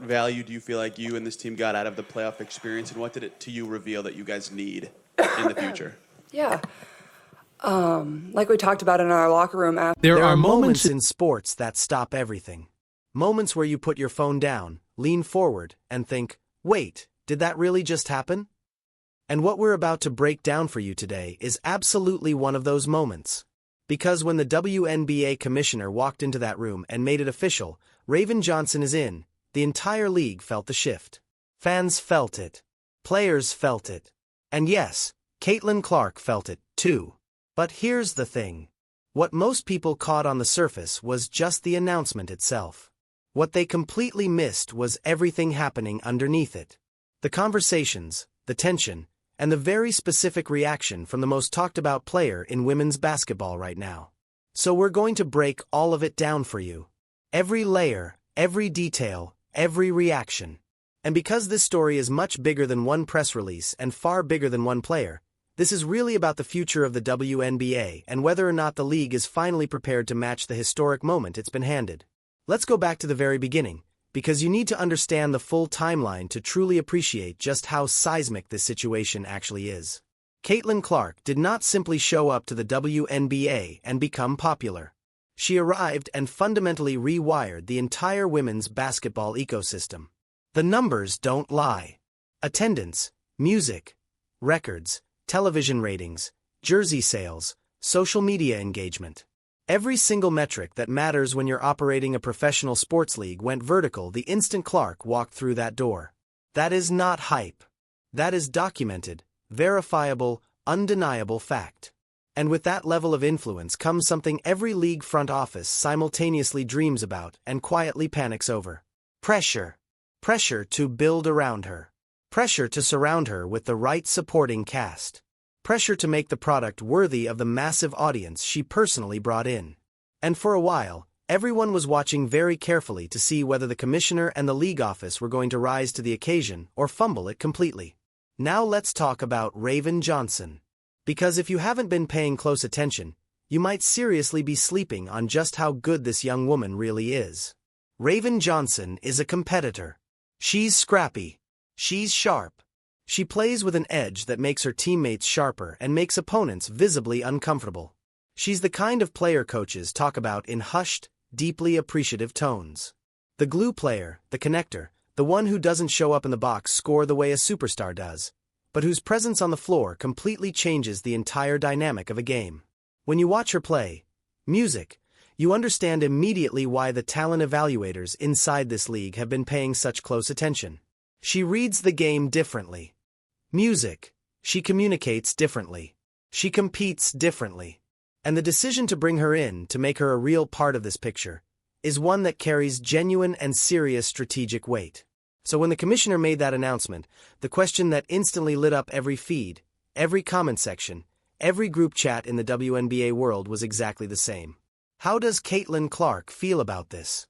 value do you feel like you and this team got out of the playoff experience, and what did it to you reveal that you guys need in the future? Yeah. Like we talked about in our locker room after. There are moments in sports that stop everything. Moments where you put your phone down, lean forward, and think, wait, did that really just happen? And what we're about to break down for you today is absolutely one of those moments. Because when the WNBA commissioner walked into that room and made it official, Raven Johnson is in, the entire league felt the shift. Fans felt it. Players felt it. And yes, Caitlin Clark felt it, too. But here's the thing. What most people caught on the surface was just the announcement itself. What they completely missed was everything happening underneath it. The conversations, the tension, and the very specific reaction from the most talked-about player in women's basketball right now. So we're going to break all of it down for you. Every layer, every detail, every reaction. And because this story is much bigger than one press release and far bigger than one player, this is really about the future of the WNBA and whether or not the league is finally prepared to match the historic moment it's been handed. Let's go back to the very beginning, because you need to understand the full timeline to truly appreciate just how seismic this situation actually is. Caitlin Clark did not simply show up to the WNBA and become popular. She arrived and fundamentally rewired the entire women's basketball ecosystem. The numbers don't lie. Attendance, music, records, television ratings, jersey sales, social media engagement. Every single metric that matters when you're operating a professional sports league went vertical the instant Clark walked through that door. That is not hype. That is documented, verifiable, undeniable fact. And with that level of influence comes something every league front office simultaneously dreams about and quietly panics over. Pressure. Pressure to build around her. Pressure to surround her with the right supporting cast. Pressure to make the product worthy of the massive audience she personally brought in. And for a while, everyone was watching very carefully to see whether the commissioner and the league office were going to rise to the occasion or fumble it completely. Now let's talk about Raven Johnson. Because if you haven't been paying close attention, you might seriously be sleeping on just how good this young woman really is. Raven Johnson is a competitor. She's scrappy. She's sharp. She plays with an edge that makes her teammates sharper and makes opponents visibly uncomfortable. She's the kind of player coaches talk about in hushed, deeply appreciative tones. The glue player, the connector, the one who doesn't show up in the box score the way a superstar does, but whose presence on the floor completely changes the entire dynamic of a game. When you watch her play, music, you understand immediately why the talent evaluators inside this league have been paying such close attention. She reads the game differently. Music. She communicates differently. She competes differently. And the decision to bring her in to make her a real part of this picture is one that carries genuine and serious strategic weight. So when the commissioner made that announcement, the question that instantly lit up every feed, every comment section, every group chat in the WNBA world was exactly the same. How does Caitlin Clark feel about this?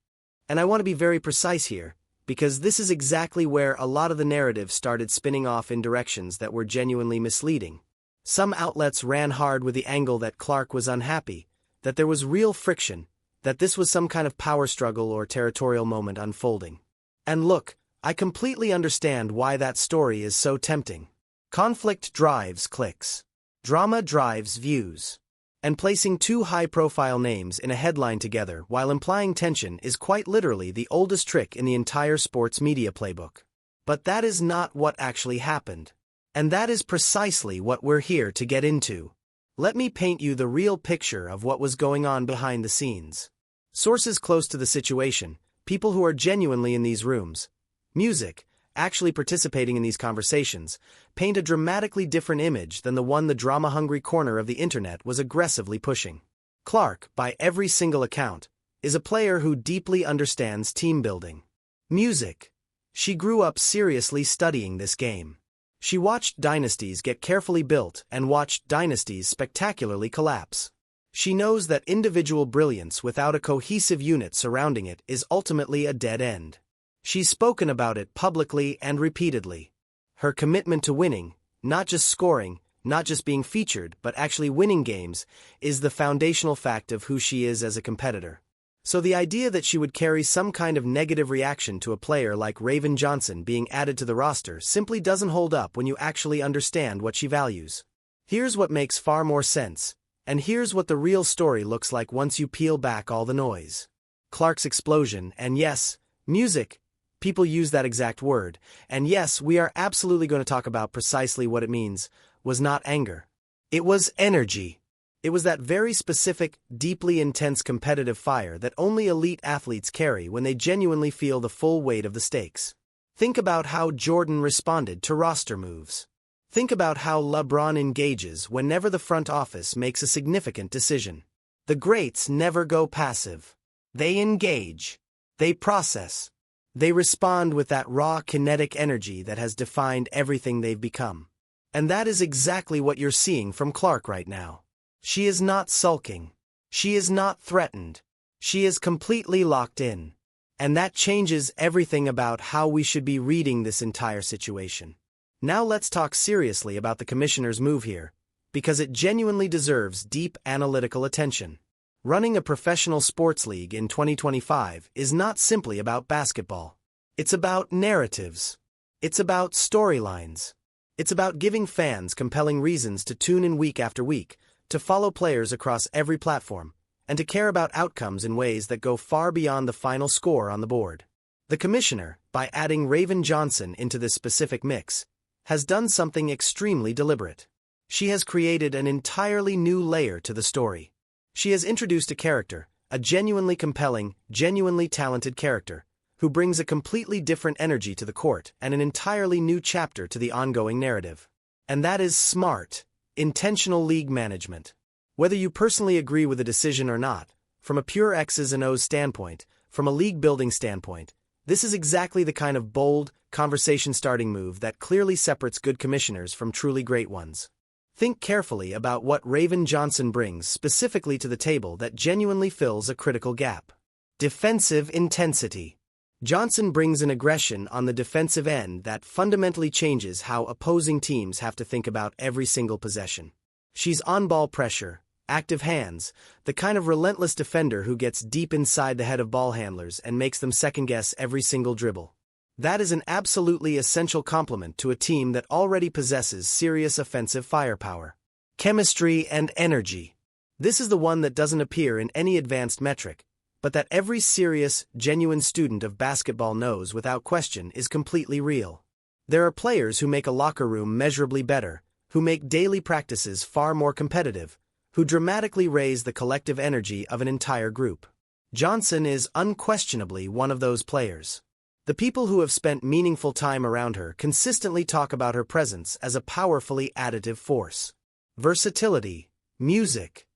And I want to be very precise here, because this is exactly where a lot of the narrative started spinning off in directions that were genuinely misleading. Some outlets ran hard with the angle that Clark was unhappy, that there was real friction, that this was some kind of power struggle or territorial moment unfolding. And look, I completely understand why that story is so tempting. Conflict drives clicks. Drama drives views. And placing two high-profile names in a headline together while implying tension is quite literally the oldest trick in the entire sports media playbook. But that is not what actually happened. And that is precisely what we're here to get into. Let me paint you the real picture of what was going on behind the scenes. Sources close to the situation, people who are genuinely in these rooms, music, actually participating in these conversations, paint a dramatically different image than the one the drama-hungry corner of the internet was aggressively pushing. Clark, by every single account, is a player who deeply understands team building. Music. She grew up seriously studying this game. She watched dynasties get carefully built and watched dynasties spectacularly collapse. She knows that individual brilliance without a cohesive unit surrounding it is ultimately a dead end. She's spoken about it publicly and repeatedly. Her commitment to winning, not just scoring, not just being featured, but actually winning games, is the foundational fact of who she is as a competitor. So the idea that she would carry some kind of negative reaction to a player like Raven Johnson being added to the roster simply doesn't hold up when you actually understand what she values. Here's what makes far more sense, and here's what the real story looks like once you peel back all the noise. Clark's explosion, and yes, music, people use that exact word, and yes, we are absolutely going to talk about precisely what it means, was not anger. It was energy. It was that very specific, deeply intense competitive fire that only elite athletes carry when they genuinely feel the full weight of the stakes. Think about how Jordan responded to roster moves. Think about how LeBron engages whenever the front office makes a significant decision. The greats never go passive. They engage. They process. They respond with that raw kinetic energy that has defined everything they've become. And that is exactly what you're seeing from Clark right now. She is not sulking. She is not threatened. She is completely locked in. And that changes everything about how we should be reading this entire situation. Now let's talk seriously about the commissioner's move here, because it genuinely deserves deep analytical attention. Running a professional sports league in 2025 is not simply about basketball. It's about narratives. It's about storylines. It's about giving fans compelling reasons to tune in week after week, to follow players across every platform, and to care about outcomes in ways that go far beyond the final score on the board. The commissioner, by adding Raven Johnson into this specific mix, has done something extremely deliberate. She has created an entirely new layer to the story. She has introduced a character, a genuinely compelling, genuinely talented character, who brings a completely different energy to the court and an entirely new chapter to the ongoing narrative. And that is smart, intentional league management. Whether you personally agree with the decision or not, from a pure X's and O's standpoint, from a league-building standpoint, this is exactly the kind of bold, conversation-starting move that clearly separates good commissioners from truly great ones. Think carefully about what Raven Johnson brings specifically to the table that genuinely fills a critical gap. Defensive intensity. Johnson brings an aggression on the defensive end that fundamentally changes how opposing teams have to think about every single possession. She's on-ball pressure, active hands, the kind of relentless defender who gets deep inside the head of ball handlers and makes them second-guess every single dribble. That is an absolutely essential complement to a team that already possesses serious offensive firepower. Chemistry and energy. This is the one that doesn't appear in any advanced metric, but that every serious, genuine student of basketball knows without question is completely real. There are players who make a locker room measurably better, who make daily practices far more competitive, who dramatically raise the collective energy of an entire group. Johnson is unquestionably one of those players. The people who have spent meaningful time around her consistently talk about her presence as a powerfully additive force. Versatility, music,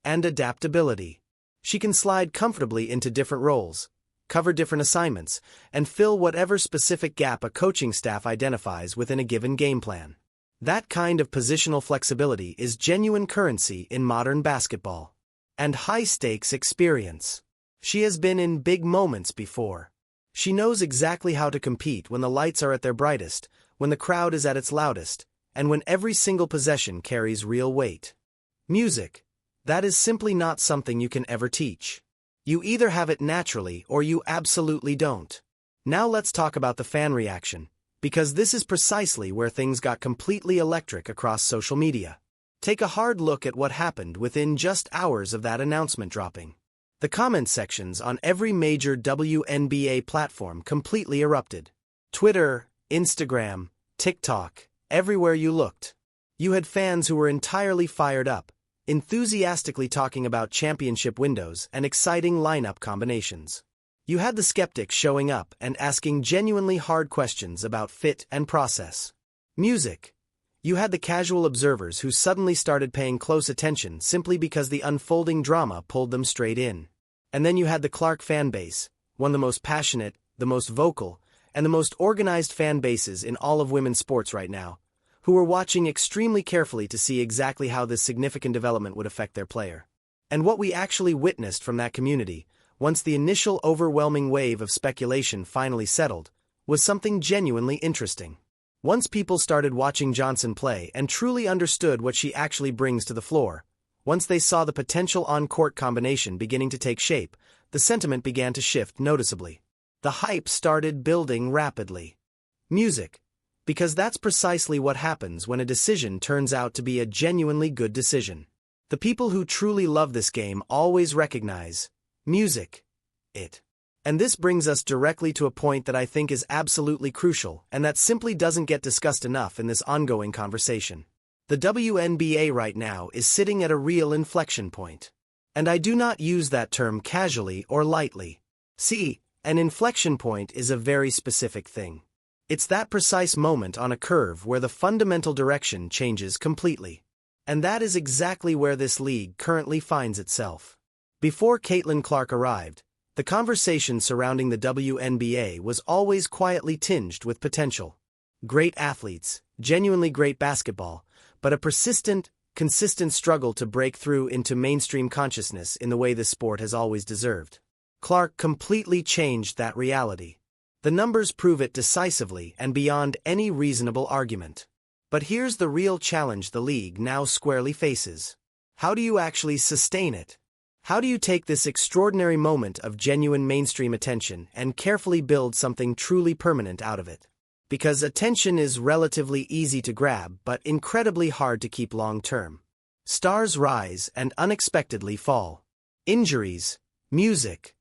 and adaptability. She can slide comfortably into different roles, cover different assignments, and fill whatever specific gap a coaching staff identifies within a given game plan. That kind of positional flexibility is genuine currency in modern basketball. And high-stakes experience. She has been in big moments before. She knows exactly how to compete when the lights are at their brightest, when the crowd is at its loudest, and when every single possession carries real weight. Music. That is simply not something you can ever teach. You either have it naturally or you absolutely don't. Now let's talk about the fan reaction, because this is precisely where things got completely electric across social media. Take a hard look at what happened within just hours of that announcement dropping. The comment sections on every major WNBA platform completely erupted. Twitter, Instagram, TikTok, everywhere you looked. You had fans who were entirely fired up, enthusiastically talking about championship windows and exciting lineup combinations. You had the skeptics showing up and asking genuinely hard questions about fit and process. Music. You had the casual observers who suddenly started paying close attention simply because the unfolding drama pulled them straight in. And then you had the Clark fan base, one of the most passionate, the most vocal, and the most organized fan bases in all of women's sports right now, who were watching extremely carefully to see exactly how this significant development would affect their player. And what we actually witnessed from that community, once the initial overwhelming wave of speculation finally settled, was something genuinely interesting. Once people started watching Johnson play and truly understood what she actually brings to the floor, once they saw the potential on-court combination beginning to take shape, the sentiment began to shift noticeably. The hype started building rapidly. Music. Because that's precisely what happens when a decision turns out to be a genuinely good decision. The people who truly love this game always recognize music. And this brings us directly to a point that I think is absolutely crucial and that simply doesn't get discussed enough in this ongoing conversation. The WNBA right now is sitting at a real inflection point. And I do not use that term casually or lightly. See, an inflection point is a very specific thing. It's that precise moment on a curve where the fundamental direction changes completely. And that is exactly where this league currently finds itself. Before Caitlin Clark arrived, the conversation surrounding the WNBA was always quietly tinged with potential. Great athletes, genuinely great basketball, but a persistent, consistent struggle to break through into mainstream consciousness in the way this sport has always deserved. Clark completely changed that reality. The numbers prove it decisively and beyond any reasonable argument. But here's the real challenge the league now squarely faces. How do you actually sustain it? How do you take this extraordinary moment of genuine mainstream attention and carefully build something truly permanent out of it? Because attention is relatively easy to grab but incredibly hard to keep long-term. Stars rise and unexpectedly fall. Injuries, music,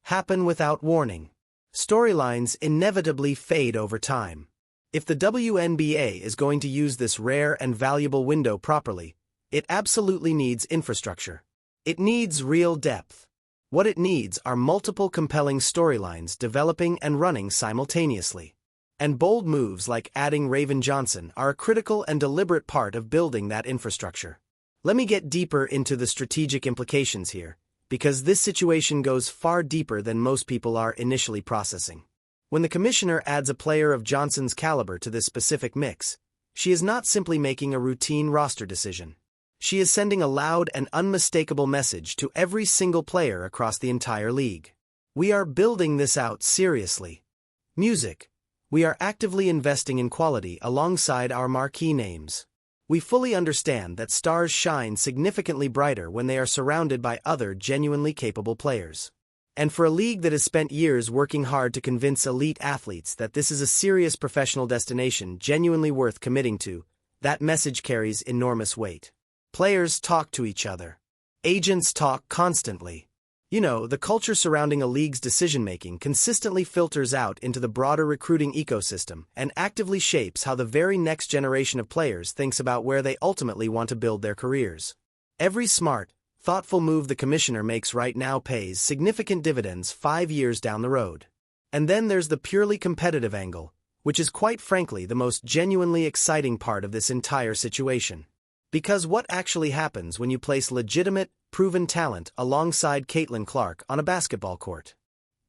happen without warning. Storylines inevitably fade over time. If the WNBA is going to use this rare and valuable window properly, it absolutely needs infrastructure. It needs real depth. What it needs are multiple compelling storylines developing and running simultaneously. And bold moves like adding Raven Johnson are a critical and deliberate part of building that infrastructure. Let me get deeper into the strategic implications here, because this situation goes far deeper than most people are initially processing. When the commissioner adds a player of Johnson's caliber to this specific mix, she is not simply making a routine roster decision. She is sending a loud and unmistakable message to every single player across the entire league. We are building this out seriously. Music. We are actively investing in quality alongside our marquee names. We fully understand that stars shine significantly brighter when they are surrounded by other genuinely capable players. And for a league that has spent years working hard to convince elite athletes that this is a serious professional destination genuinely worth committing to, that message carries enormous weight. Players talk to each other. Agents talk constantly. You know, the culture surrounding a league's decision-making consistently filters out into the broader recruiting ecosystem and actively shapes how the very next generation of players thinks about where they ultimately want to build their careers. Every smart, thoughtful move the commissioner makes right now pays significant dividends 5 years down the road. And then there's the purely competitive angle, which is quite frankly the most genuinely exciting part of this entire situation. Because what actually happens when you place legitimate, proven talent alongside Caitlin Clark on a basketball court?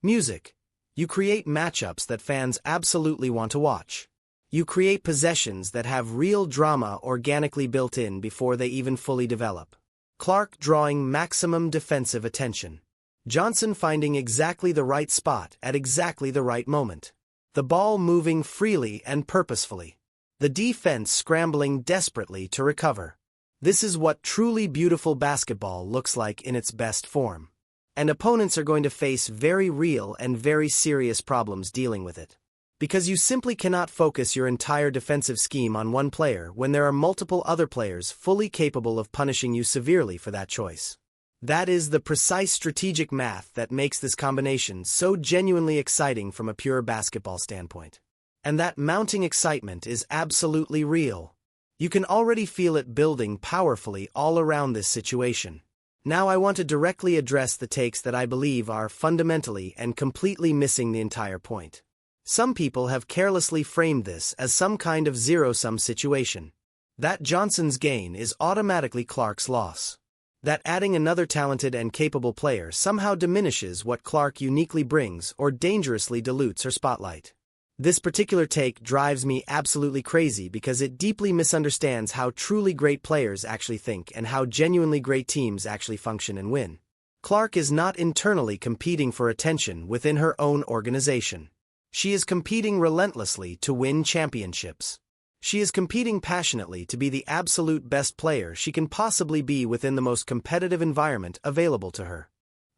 Music. You create matchups that fans absolutely want to watch. You create possessions that have real drama organically built in before they even fully develop. Clark drawing maximum defensive attention. Johnson finding exactly the right spot at exactly the right moment. The ball moving freely and purposefully. The defense scrambling desperately to recover. This is what truly beautiful basketball looks like in its best form. And opponents are going to face very real and very serious problems dealing with it. Because you simply cannot focus your entire defensive scheme on one player when there are multiple other players fully capable of punishing you severely for that choice. That is the precise strategic math that makes this combination so genuinely exciting from a pure basketball standpoint. And that mounting excitement is absolutely real. You can already feel it building powerfully all around this situation. Now I want to directly address the takes that I believe are fundamentally and completely missing the entire point. Some people have carelessly framed this as some kind of zero-sum situation. That Johnson's gain is automatically Clark's loss. That adding another talented and capable player somehow diminishes what Clark uniquely brings or dangerously dilutes her spotlight. This particular take drives me absolutely crazy because it deeply misunderstands how truly great players actually think and how genuinely great teams actually function and win. Clark is not internally competing for attention within her own organization. She is competing relentlessly to win championships. She is competing passionately to be the absolute best player she can possibly be within the most competitive environment available to her.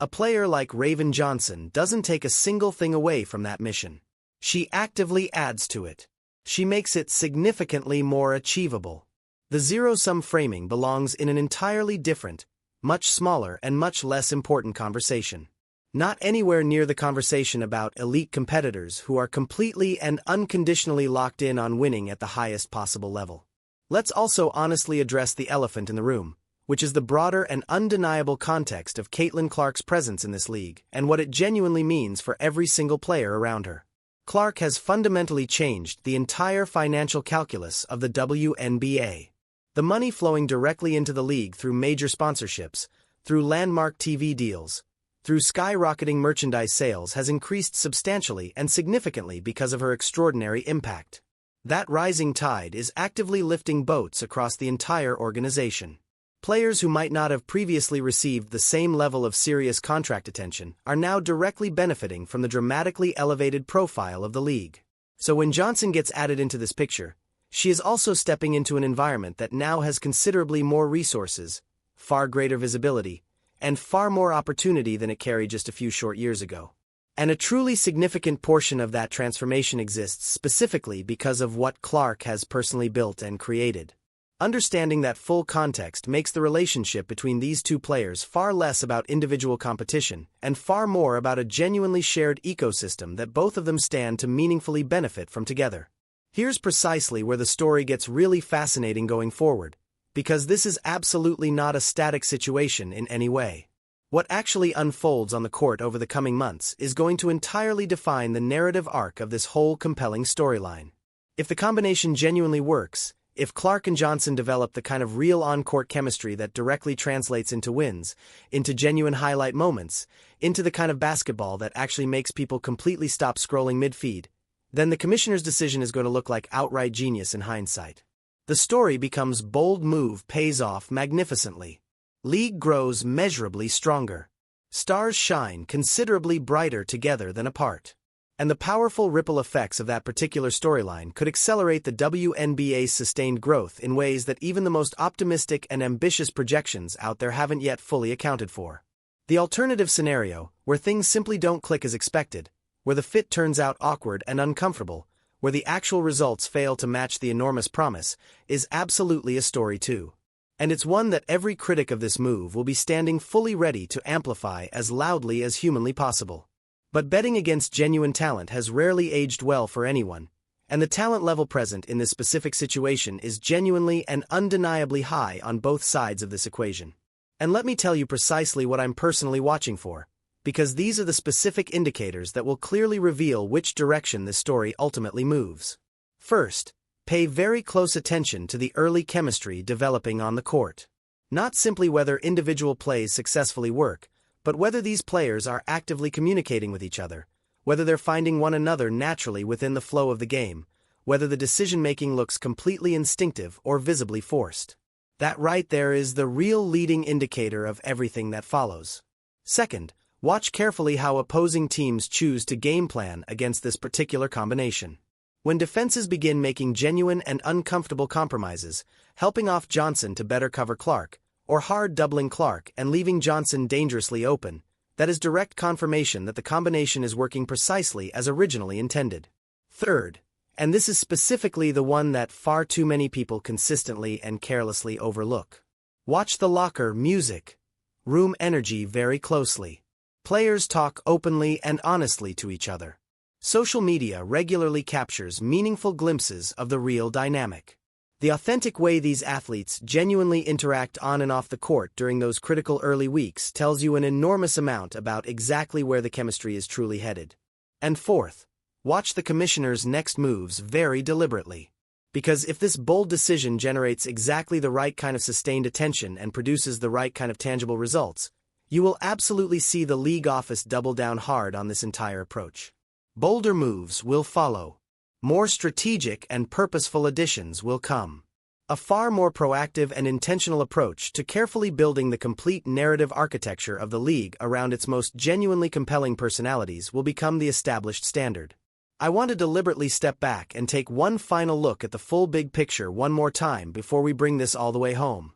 A player like Raven Johnson doesn't take a single thing away from that mission. She actively adds to it. She makes it significantly more achievable. The zero-sum framing belongs in an entirely different, much smaller and much less important conversation. Not anywhere near the conversation about elite competitors who are completely and unconditionally locked in on winning at the highest possible level. Let's also honestly address the elephant in the room, which is the broader and undeniable context of Caitlin Clark's presence in this league and what it genuinely means for every single player around her. Clark has fundamentally changed the entire financial calculus of the WNBA. The money flowing directly into the league through major sponsorships, through landmark TV deals, through skyrocketing merchandise sales has increased substantially and significantly because of her extraordinary impact. That rising tide is actively lifting boats across the entire organization. Players who might not have previously received the same level of serious contract attention are now directly benefiting from the dramatically elevated profile of the league. So when Johnson gets added into this picture, she is also stepping into an environment that now has considerably more resources, far greater visibility, and far more opportunity than it carried just a few short years ago. And a truly significant portion of that transformation exists specifically because of what Clark has personally built and created. Understanding that full context makes the relationship between these two players far less about individual competition and far more about a genuinely shared ecosystem that both of them stand to meaningfully benefit from together. Here's precisely where the story gets really fascinating going forward, because this is absolutely not a static situation in any way. What actually unfolds on the court over the coming months is going to entirely define the narrative arc of this whole compelling storyline. If the combination genuinely works, if Clark and Johnson develop the kind of real on-court chemistry that directly translates into wins, into genuine highlight moments, into the kind of basketball that actually makes people completely stop scrolling mid-feed, then the commissioner's decision is going to look like outright genius in hindsight. The story becomes bold move pays off magnificently. League grows measurably stronger. Stars shine considerably brighter together than apart. And the powerful ripple effects of that particular storyline could accelerate the WNBA's sustained growth in ways that even the most optimistic and ambitious projections out there haven't yet fully accounted for. The alternative scenario, where things simply don't click as expected, where the fit turns out awkward and uncomfortable, where the actual results fail to match the enormous promise, is absolutely a story too. And it's one that every critic of this move will be standing fully ready to amplify as loudly as humanly possible. But betting against genuine talent has rarely aged well for anyone, and the talent level present in this specific situation is genuinely and undeniably high on both sides of this equation. And let me tell you precisely what I'm personally watching for, because these are the specific indicators that will clearly reveal which direction this story ultimately moves. First, pay very close attention to the early chemistry developing on the court. Not simply whether individual plays successfully work, but whether these players are actively communicating with each other, whether they're finding one another naturally within the flow of the game, whether the decision-making looks completely instinctive or visibly forced. That right there is the real leading indicator of everything that follows. Second, watch carefully how opposing teams choose to game plan against this particular combination. When defenses begin making genuine and uncomfortable compromises, helping off Johnson to better cover Clark, or hard doubling Clark and leaving Johnson dangerously open, that is direct confirmation that the combination is working precisely as originally intended. Third, and this is specifically the one that far too many people consistently and carelessly overlook. Watch the locker music, room energy very closely. Players talk openly and honestly to each other. Social media regularly captures meaningful glimpses of the real dynamic. The authentic way these athletes genuinely interact on and off the court during those critical early weeks tells you an enormous amount about exactly where the chemistry is truly headed. And fourth, watch the commissioner's next moves very deliberately. Because if this bold decision generates exactly the right kind of sustained attention and produces the right kind of tangible results, you will absolutely see the league office double down hard on this entire approach. Bolder moves will follow. More strategic and purposeful additions will come. A far more proactive and intentional approach to carefully building the complete narrative architecture of the league around its most genuinely compelling personalities will become the established standard. I want to deliberately step back and take one final look at the full big picture one more time before we bring this all the way home.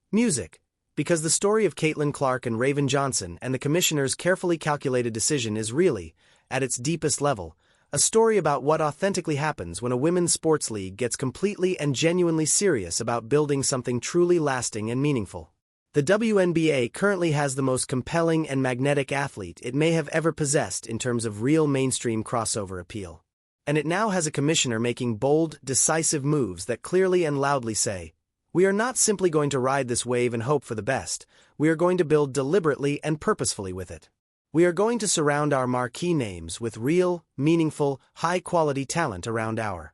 Music. Because the story of Caitlin Clark and Raven Johnson and the commissioner's carefully calculated decision is really, at its deepest level, a story about what authentically happens when a women's sports league gets completely and genuinely serious about building something truly lasting and meaningful. The WNBA currently has the most compelling and magnetic athlete it may have ever possessed in terms of real mainstream crossover appeal. And it now has a commissioner making bold, decisive moves that clearly and loudly say, "We are not simply going to ride this wave and hope for the best, we are going to build deliberately and purposefully with it. We are going to surround our marquee names with real, meaningful, high-quality talent around our